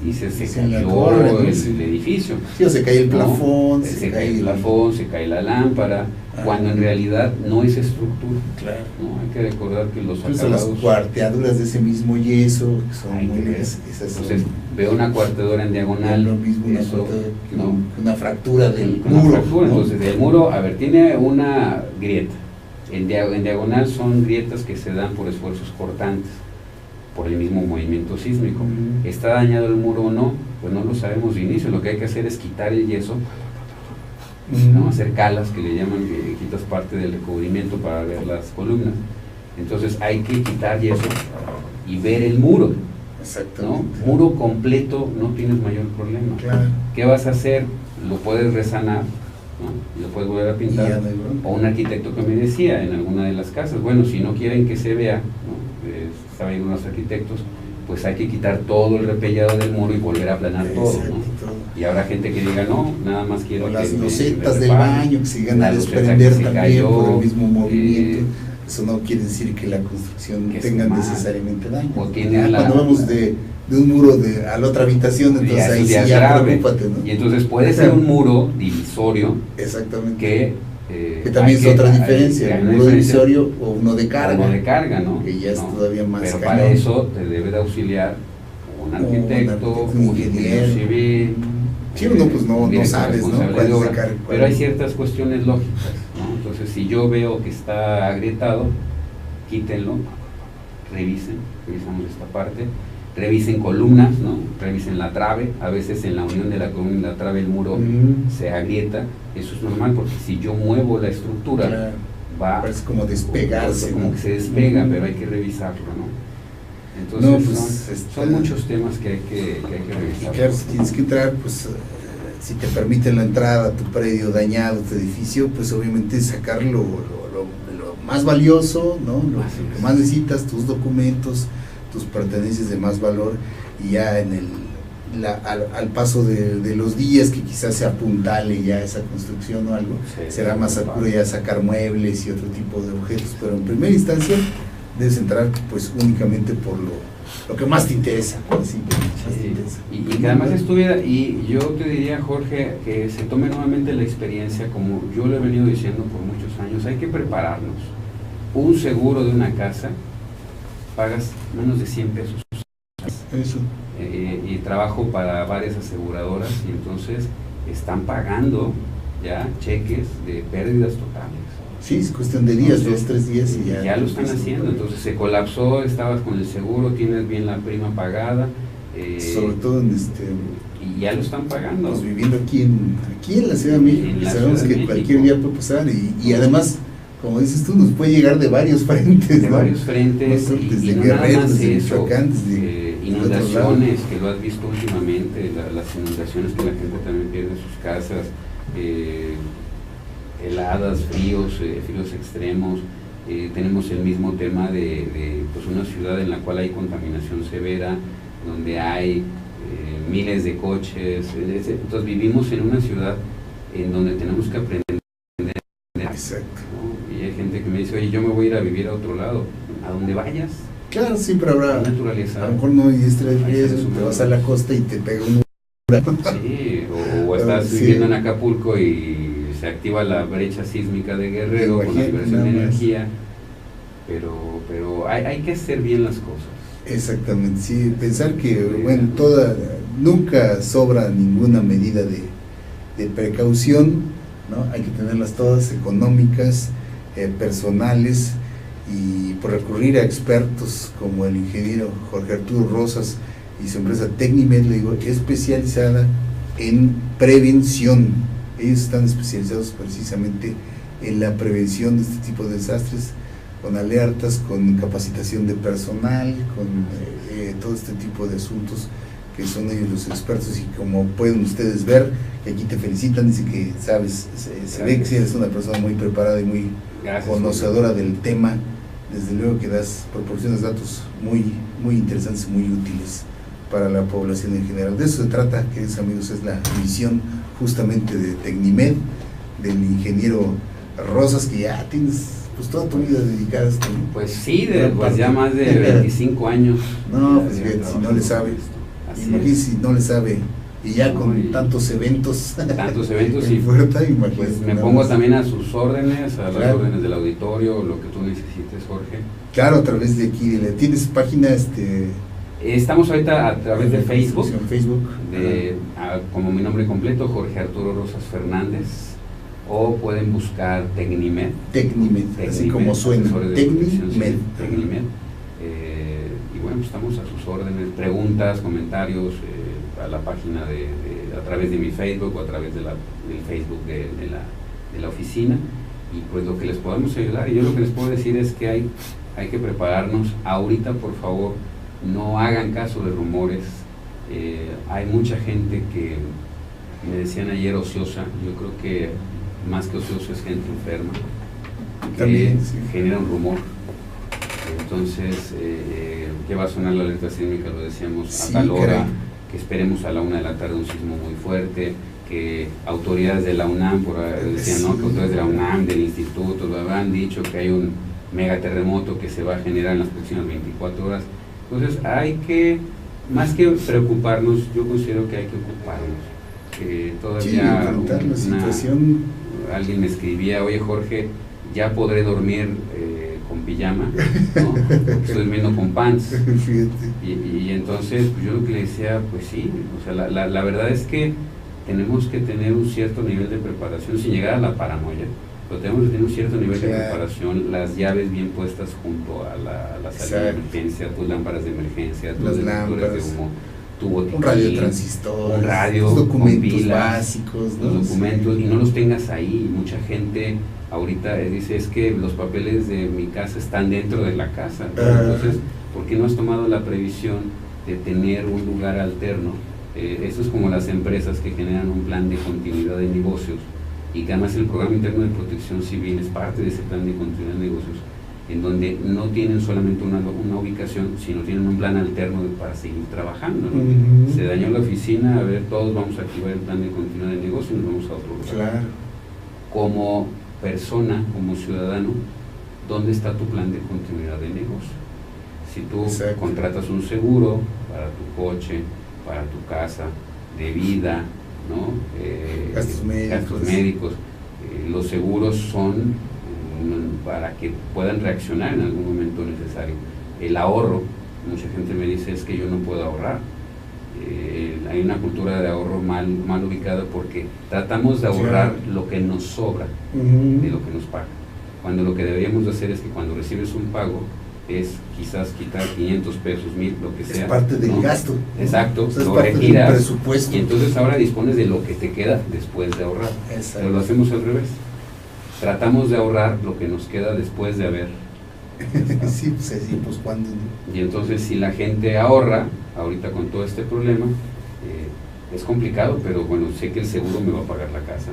Dice, se cayó el edificio. Sí, o se cae el plafón. ¿No? Se cae el plafón, se cae la lámpara, cuando en realidad no es estructura. Claro. ¿No? Hay que recordar que los acabados... las cuarteaduras de ese mismo yeso, que son muy... Entonces, veo una cuarteadura en diagonal. Lo mismo una fractura del muro. Fractura, ¿no? Entonces, el muro, a ver, tiene una grieta. En diagonal son grietas que se dan por esfuerzos cortantes, por el mismo movimiento sísmico. ¿Está dañado el muro o no? Pues no lo sabemos de inicio. Lo que hay que hacer es quitar el yeso, ¿no? Hacer calas, que le llaman, que quitas parte del recubrimiento para ver las columnas. Entonces hay que quitar yeso y ver el muro. Exactamente. ¿No? Muro completo, no tienes mayor problema. Claro. ¿Qué vas a hacer? Lo puedes resanar, ¿no? Lo puedes volver a pintar. O un arquitecto que me decía en alguna de las casas, bueno, si no quieren que se vea, ¿no? Estaban algunos arquitectos, pues hay que quitar todo el repellado del muro y volver a aplanar todo, ¿no? Y habrá gente que diga, no, nada más quiero... O las losetas del baño que se llegan a desprender también cayó, por el mismo movimiento. Eso no quiere decir que la construcción tenga necesariamente daño. O tiene cuando vamos de un muro a la otra habitación, entonces ahí sí ya preocúpate, ¿no? Y entonces puede ser un muro divisorio. Exactamente. Que también es otra diferencia, un muro divisorio o uno de carga. Uno de carga, ¿no? Que ya es todavía más Pero cañón. para eso te debe de auxiliar un arquitecto, un ingeniero civil. Sí, uno pues no sabes, ¿no? Pero hay ciertas cuestiones lógicas, ¿no? Entonces, si yo veo que está agrietado, quítenlo, revisamos esta parte, revisen columnas, ¿no? Revisen la trave. A veces en la unión de la columna y la trave el muro se agrieta. Eso es normal, porque si yo muevo la estructura, va... Parece como despegarse, como que se despega, pero hay que revisarlo, ¿no? Entonces, son muchos temas que hay que revisar. Claro, si tienes que entrar, pues si te permiten la entrada a tu predio dañado, tu edificio, pues obviamente sacar lo más valioso, ¿no? Lo que más necesitas, tus documentos, tus pertenencias de más valor, y ya en al paso de los días que quizás se apuntale ya esa construcción o algo, será más seguro ya sacar muebles y otro tipo de objetos, pero en primera instancia debes entrar pues únicamente por lo que más te interesa, así, y que además estuviera, y yo te diría, Jorge, que se tome nuevamente la experiencia, como yo lo he venido diciendo por muchos años, hay que prepararnos. Un seguro de una casa pagas menos de 100 pesos. Eso. Y trabajo para varias aseguradoras, y entonces están pagando ya cheques de pérdidas totales. Sí, es cuestión de días, 2, 3 días y ya lo están haciendo. Entonces se colapsó, estabas con el seguro, tienes bien la prima pagada. Sobre todo en y ya lo están pagando. Pues viviendo aquí en la Ciudad de México, sabemos que cualquier día puede pasar, y además, como dices tú, nos puede llegar de varios frentes. De varios frentes, desde no Guerrero, desde Michoacán, inundaciones que lo has visto últimamente, las inundaciones que la gente también pierde sus casas, heladas, fríos extremos. Tenemos el mismo tema de pues una ciudad en la cual hay contaminación severa, donde hay miles de coches. Entonces vivimos en una ciudad en donde tenemos que aprender. Exacto. ¿No? Y hay gente que me dice, oye, yo me voy a ir a vivir a otro lado. A donde vayas. Claro, siempre habrá. Naturaleza. A lo mejor no hay riesgo, te vas a la costa y te pega un huracán. Sí, o estás viviendo en Acapulco y se activa la brecha sísmica de Guerrero con la liberación de energía. Pero hay que hacer bien las cosas. Exactamente, sí, pensar que, bueno, nunca sobra ninguna medida de precaución, ¿no? Hay que tenerlas todas económicas, personales, y por recurrir a expertos como el ingeniero Jorge Arturo Rosas y su empresa Tecnimed, le digo, especializada en prevención. Ellos están especializados precisamente en la prevención de este tipo de desastres, con alertas, con capacitación de personal, con todo este tipo de asuntos, que son ellos los expertos. Y como pueden ustedes ver, que aquí te felicitan, dice que sabes, se ve que eres una persona muy preparada y muy conocedora del tema. Desde luego que proporcionas datos muy interesantes, muy útiles para la población en general. De eso se trata, queridos amigos, es la misión justamente de Tecnimed, del ingeniero Rosas, que ya tienes pues toda tu vida dedicada a esto, ¿no? Pues sí, pues ya más de 25 años. No, pues bien, si no le sabe, imagínate si no le sabe, y ya con tantos eventos y puerta, pues me pongo también a sus órdenes, a las órdenes del auditorio, lo que tú necesites, Jorge. Claro, a través de aquí, ¿tienes página? Estamos ahorita a través de Facebook, Facebook. Como mi nombre completo, Jorge Arturo Rosas Fernández, o pueden buscar Tecnimed, así como suena, Tecnimed. Y bueno, pues estamos a sus órdenes, preguntas, comentarios, a la página a través de mi Facebook o a través del Facebook de la oficina, y pues lo que les podemos ayudar. Y yo lo que les puedo decir es que hay que prepararnos ahorita. Por favor, no hagan caso de rumores. Hay mucha gente que me decían ayer ociosa. Yo creo que más que ocioso es gente enferma, que también, sí, genera un rumor. Entonces, que va a sonar la alerta sísmica, lo decíamos, a tal hora, que esperemos a la 1 de la tarde un sismo muy fuerte, que autoridades de la UNAM, decían, ¿no?, que autoridades de la UNAM, del instituto, han dicho que hay un megaterremoto que se va a generar en las próximas 24 horas. Entonces hay que, más que preocuparnos, yo considero que hay que ocuparnos. Todavía la situación. Alguien me escribía, oye Jorge, ya podré dormir con pijama, ¿no? Estoy durmiendo con pants. Y entonces pues yo lo que le decía, pues sí, o sea, la verdad es que tenemos que tener un cierto nivel de preparación, sin llegar a la paranoia, pero tenemos que tener un cierto nivel de preparación, las llaves bien puestas junto a la salida de emergencia, tus lámparas de emergencia, tus detectores de humo, tu botiquín, un radiotransistor, un radio, los documentos con pilas, básicos, ¿no? Los documentos, y no los tengas ahí. Mucha gente ahorita dice, es que los papeles de mi casa están dentro de la casa, ¿no? Entonces, ¿por qué no has tomado la previsión de tener un lugar alterno? Eso es como las empresas que generan un plan de continuidad de negocios, y que además el programa interno de protección civil es parte de ese plan de continuidad de negocios, en donde no tienen solamente una ubicación, sino tienen un plan alterno para seguir trabajando, ¿no? Se dañó la oficina, a ver, todos vamos a activar el plan de continuidad de negocios y nos vamos a otro lugar. Claro. Como persona, como ciudadano, ¿dónde está tu plan de continuidad de negocio? Si tú contratas un seguro para tu coche, para tu casa, de vida, ¿no? Gastos médicos. Los seguros son para que puedan reaccionar en algún momento necesario. El ahorro, mucha gente me dice, es que yo no puedo ahorrar. Hay una cultura de ahorro mal ubicada, porque tratamos de ahorrar lo que nos sobra de lo que nos paga, cuando lo que deberíamos de hacer es que cuando recibes un pago es quizás quitar 500 pesos, 1000, lo que sea. Es parte del gasto. Exacto, o sea, es lo parte retiras, del presupuesto. Y entonces ahora dispones de lo que te queda después de ahorrar. Exacto. Pero lo hacemos al revés. Tratamos de ahorrar lo que nos queda después de haber. Sí, pues cuando. Y entonces si la gente ahorra, ahorita con todo este problema, es complicado, pero bueno, sé que el seguro me va a pagar la casa.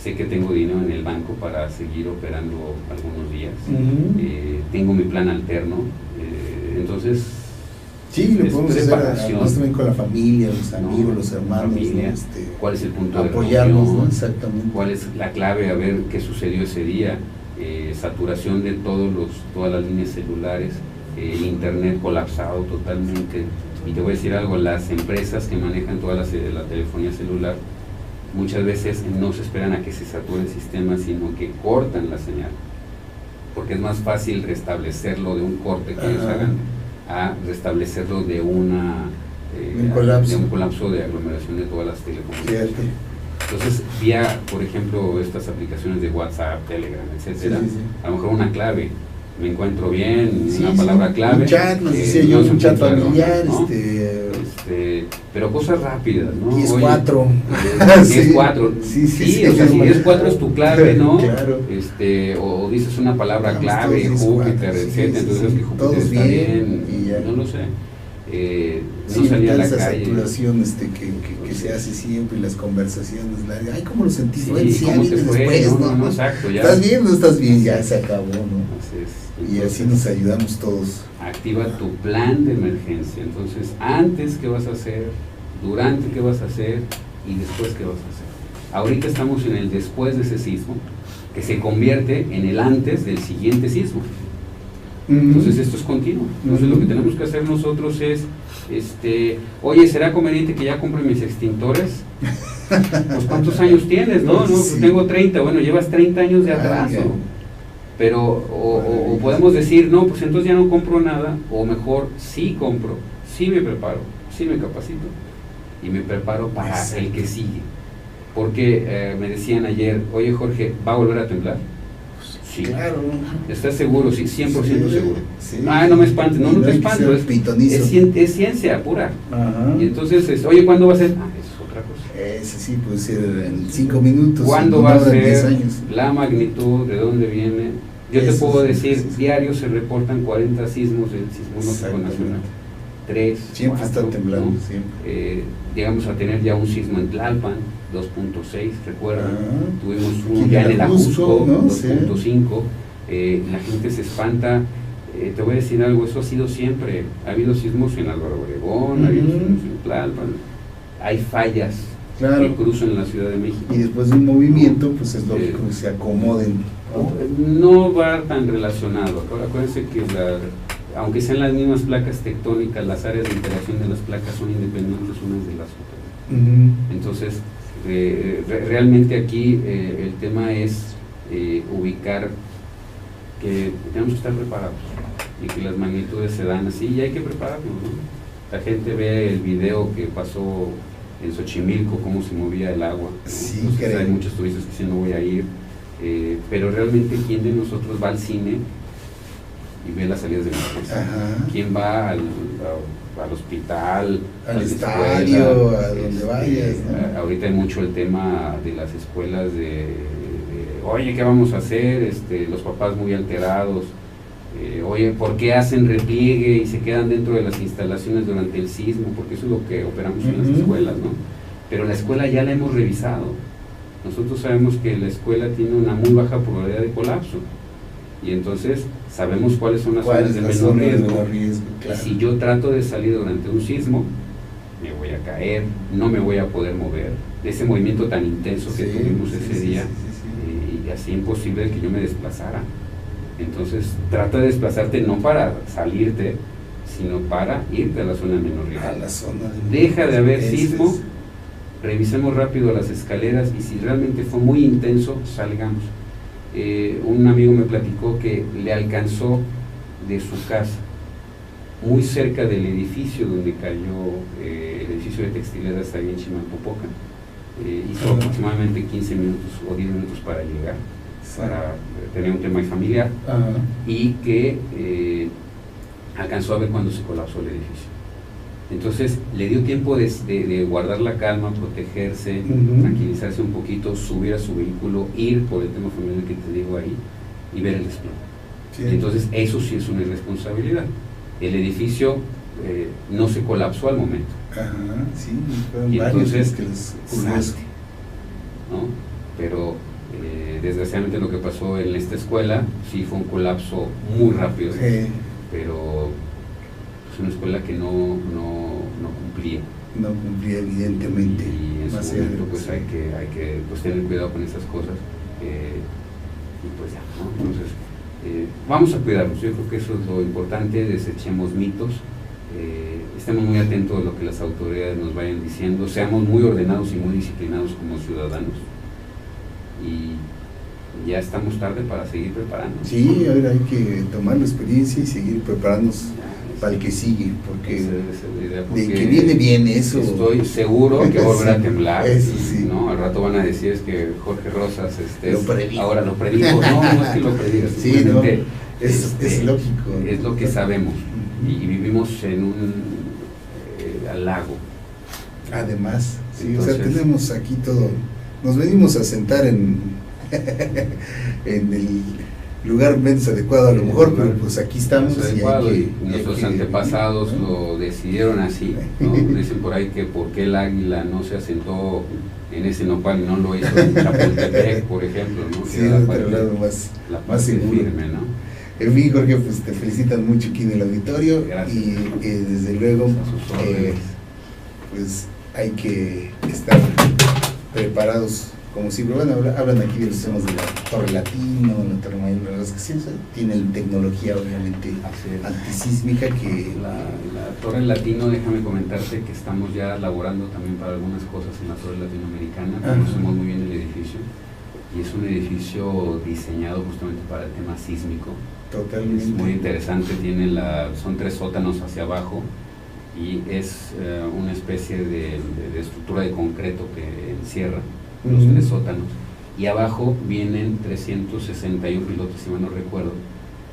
Sé que tengo dinero en el banco para seguir operando algunos días. Tengo mi plan alterno. Entonces, sí, lo podemos hacer además también con la familia, los amigos, ¿no? Los hermanos. Familia, ¿no? ¿Cuál es el punto de apoyarnos, reunión? ¿no? Exactamente. ¿Cuál es la clave? A ver qué sucedió ese día. Saturación de todas las líneas celulares, internet colapsado totalmente. Y te voy a decir algo, las empresas que manejan toda la telefonía celular muchas veces no se esperan a que se sature el sistema, sino que cortan la señal, porque es más fácil restablecerlo de un corte que ellos hagan a restablecerlo de un colapso de aglomeración de todas las telecomunicaciones. Entonces, vía, por ejemplo, estas aplicaciones de WhatsApp, Telegram, etcétera, Sí, sí, sí. a lo mejor una clave, me encuentro bien, Sí, una sí, palabra clave. un chat, nos decía no yo, se un chat encuentra, familiar, ¿no? Pero cosas rápidas, ¿no? 10-4. 10-4. Sí, o sea, si 10-4 es tu clave, ¿no? Claro. O dices una palabra Estamos clave, todos Júpiter, 10-4, etcétera, sí, entonces sí, que Júpiter todos está bien, bien, y ya. no lo sé. No Sí, salía a toda la esa calle. saturación que se hace siempre, y las conversaciones largas. Ay, ¿cómo lo sentiste? Sí, Bueno, sí, ¿cómo te viene fue? después, No, exacto, ya. ¿Estás bien o no estás bien? Ya se acabó, ¿no? Así es. Y así nos ayudamos todos. Activa tu plan de emergencia. Entonces, antes, ¿qué vas a hacer? Durante, ¿qué vas a hacer? Y después, ¿qué vas a hacer? Ahorita estamos en el después de ese sismo, que se convierte en el antes del siguiente sismo. Entonces, esto es continuo. Entonces, lo que tenemos que hacer nosotros es, oye, ¿será conveniente que ya compre mis extintores? Pues, ¿cuántos años tienes, no? No, Sí. tengo 30. Bueno, llevas 30 años de atraso. Pero, o podemos decir, no, pues entonces ya no compro nada, o mejor, sí compro, sí me preparo, sí me capacito, y me preparo para el que sigue. Porque me decían ayer, oye Jorge, ¿va a volver a temblar? Sí. Claro. ¿Estás seguro? Sí, 100% seguro. Sí. No me espantes, no te espantes, es ciencia pura. Ajá. Y entonces, oye, ¿cuándo va a ser? Es otra cosa. Ese sí puede ser en 5 minutos. ¿Cuándo va a en 10 ser? años. La magnitud, de dónde viene. Yo te Eso puedo sí, decir, sí, sí. diario se reportan 40 sismos del Sismológico Nacional. 3, Siempre 4, está temblando, ¿no? siempre. Llegamos a tener ya un sismo en Tlalpan, 2.6, recuerda. Tuvimos Aquí uno ya en el Ajusco, ¿no? 2.5. La gente se espanta. Te voy a decir algo, eso ha sido siempre. Ha habido sismos en Álvaro Obregón, ha habido sismos en Tlalpan. Hay fallas que cruzan la Ciudad de México. Y después de un movimiento, pues es lógico que se acomoden. No va tan relacionado. Acuérdense que aunque sean las mismas placas tectónicas, las áreas de interacción de las placas son independientes unas de las otras. Entonces, realmente aquí el tema es ubicar que tenemos que estar preparados y que las magnitudes se dan así y hay que prepararnos, ¿no? La gente ve el video que pasó en Xochimilco, cómo se movía el agua, ¿no? Sí, entonces hay muchos turistas que dicen no voy a ir, pero realmente ¿quién de nosotros va al cine y ve las salidas de emergencia? ¿Quién va al hospital, al estadio, a donde vayas, ¿no? Ahorita hay mucho el tema de las escuelas oye, ¿qué vamos a hacer? Los papás muy alterados, oye, ¿por qué hacen repliegue y se quedan dentro de las instalaciones durante el sismo? Porque eso es lo que operamos en las escuelas, ¿no? Pero la escuela ya la hemos revisado. Nosotros sabemos que la escuela tiene una muy baja probabilidad de colapso y entonces sabemos cuáles son las zonas de menor riesgo. Claro. Si yo trato de salir durante un sismo, me voy a caer, no me voy a poder mover. De ese movimiento tan intenso que tuvimos ese día, y así imposible que yo me desplazara. Entonces trata de desplazarte no para salirte, sino para irte a la zona de menor riesgo. A la zona Deja de haber sismo, revisemos rápido las escaleras y si realmente fue muy intenso, salgamos. Un amigo me platicó que le alcanzó de su casa, muy cerca del edificio donde cayó, el edificio de textileras está ahí en Chimalpopoca. Hizo aproximadamente 15 minutos o 10 minutos para llegar, para tener un tema familiar, y que alcanzó a ver cuando se colapsó el edificio. Entonces le dio tiempo de guardar la calma, protegerse, tranquilizarse un poquito, subir a su vehículo, ir por el tema familiar que te digo ahí y ver el desplome. Entonces eso sí es una irresponsabilidad. El edificio no se colapsó al momento. Y entonces salte, ¿no? Pero desgraciadamente lo que pasó en esta escuela sí fue un colapso muy rápido, pero es una escuela que no cumplía. No cumplía, evidentemente. Y en su momento pues hay que pues, tener cuidado con esas cosas. Y pues ya, ¿no? Entonces, vamos a cuidarnos. Yo creo que eso es lo importante, desechemos mitos, estemos muy atentos a lo que las autoridades nos vayan diciendo, seamos muy ordenados y muy disciplinados como ciudadanos. Y ya estamos tarde para seguir preparándonos. Sí, ahora hay que tomar la experiencia y seguir preparándonos para el que sigue, porque Esa es la idea, porque de que viene eso. Estoy seguro que va a volver a temblar. Eso sí. ¿No? Al rato van a decir es que Jorge Rosas Lo predijo. ahora lo predijo. No es que lo prediga. Sí, no, es lógico. Es lo que sabemos. Y vivimos en un lago. Además, sí, Entonces, o sea, tenemos aquí todo. Nos venimos a sentar en el lugar menos adecuado a lo mejor, pero pues aquí estamos. Y nuestros antepasados lo decidieron así, ¿no? Dicen por ahí que por qué el águila no se asentó en ese nopal y no lo hizo en Chapultepec, por ejemplo, ¿no? Sí, de otro lado más seguro. Firme, ¿no? En fin, Jorge, pues te felicitan mucho aquí en el auditorio. Gracias. Y desde luego, pues hay que estar preparados, como siempre. Bueno, hablan aquí de los temas de la Torre Latino, la Torre Mayor, la verdad es que sí, o sea, tienen tecnología obviamente antisísmica que... La Torre Latino, déjame comentarte que estamos ya laborando también para algunas cosas en la Torre Latinoamericana. Conocemos muy bien el edificio y es un edificio diseñado justamente para el tema sísmico. Totalmente. Es muy interesante, son 3 sótanos hacia abajo y es una especie de estructura de concreto que encierra los 3 sótanos, y abajo vienen 361 pilotes, si mal no recuerdo,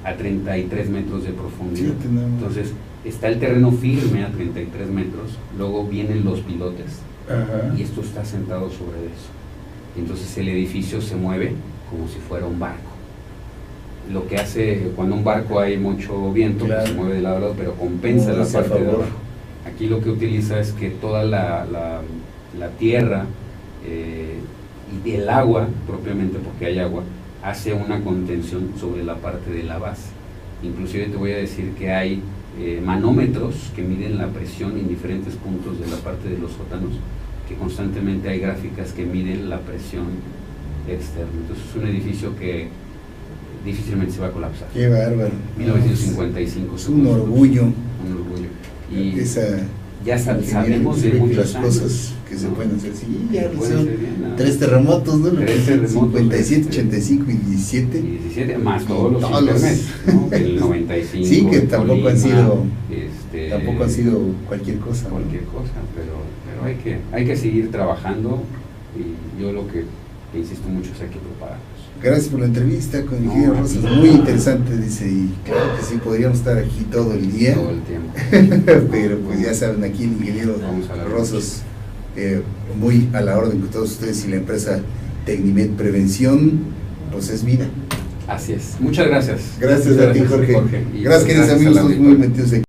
a 33 metros de profundidad. Sí, entonces está el terreno firme a 33 metros, luego vienen los pilotes. Ajá. Y esto está sentado sobre eso. Entonces el edificio se mueve como si fuera un barco. Lo que hace cuando un barco hay mucho viento, claro, pues se mueve de lado a lado, pero compensa la parte de abajo. Aquí lo que utiliza es que toda la tierra y el agua, propiamente porque hay agua, hace una contención sobre la parte de la base. Inclusive te voy a decir que hay manómetros que miden la presión en diferentes puntos de la parte de los sótanos, que constantemente hay gráficas que miden la presión externa. Entonces es un edificio que difícilmente se va a colapsar. Qué bárbaro. 1955. Es un orgullo. Un orgullo. Y ya sabemos de muchas cosas que se pueden hacer. Sí, ya hicieron 3 terremotos, ¿no? 3 terremotos. 57, 85 y 17. Y 17, más todos los internet, ¿no? El 95. Sí, que tampoco Colima, han sido cualquier cosa. Cualquier cosa, pero hay que seguir trabajando, y yo lo que insisto mucho es hay que prepararnos. Gracias por la entrevista con el ingeniero Rosas, muy interesante, dice, y claro que sí, podríamos estar aquí todo el día. Todo el tiempo. Pero pues ya saben, aquí el ingeniero Rosas, muy a la orden con todos ustedes, y la empresa Tecnimed Prevención, pues es vida. Así es. Muchas gracias. Gracias a ti, Jorge. Gracias, queridos amigos, muy metidos aquí.